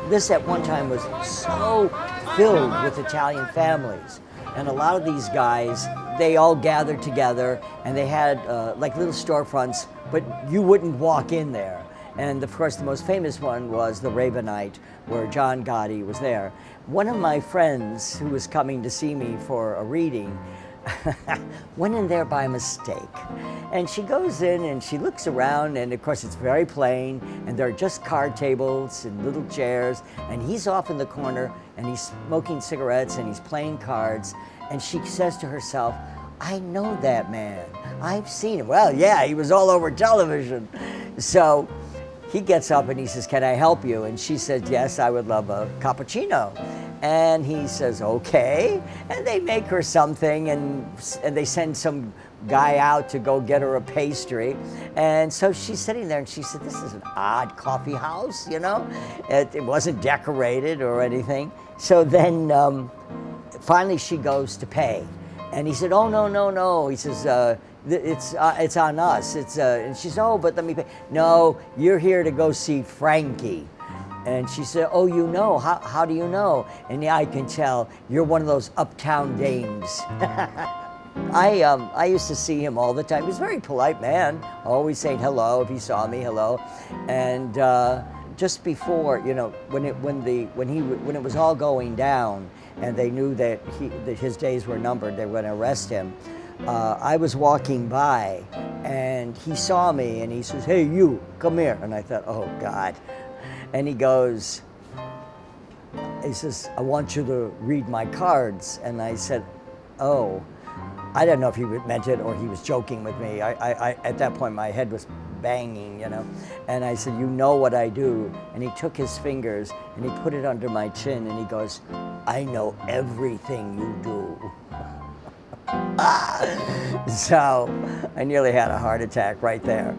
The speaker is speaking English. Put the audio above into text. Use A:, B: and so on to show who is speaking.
A: this at one time was so filled with Italian families. And a lot of these guys, they all gathered together and they had like little storefronts, but you wouldn't walk in there. And of course, the most famous one was the Ravenite, where John Gotti was there. One of my friends who was coming to see me for a reading went in there by mistake. And she goes in and she looks around, and of course it's very plain, and there are just card tables and little chairs, and he's off in the corner and he's smoking cigarettes and he's playing cards. And she says to herself, I know that man. I've seen him. Well, yeah, he was all over television. So he gets up and he says, can I help you? And she said, yes, I would love a cappuccino. And he says, okay. And they make her something, and they send some guy out to go get her a pastry. And so she's sitting there and she said, this is an odd coffee house, you know? It wasn't decorated or anything. So then finally she goes to pay. And he said, oh, no, no, no. He says, it's on us. And she said, oh, but let me pay. No, you're here to go see Frankie. And she said, oh, you know, how do you know? And yeah, I can tell, you're one of those uptown dames. I used to see him all the time. He was a very polite man, always saying hello if he saw me, hello. And just before, you know, when it was all going down, and they knew that his days were numbered, they were going to arrest him. I was walking by, and he saw me, and he says, hey, you, come here. And I thought, oh, God. And he says, I want you to read my cards. And I said, oh. I don't know if he meant it or he was joking with me. At that point, my head was banging, you know. And I said, you know what I do? And he took his fingers and he put it under my chin and he goes, I know everything you do. So I nearly had a heart attack right there.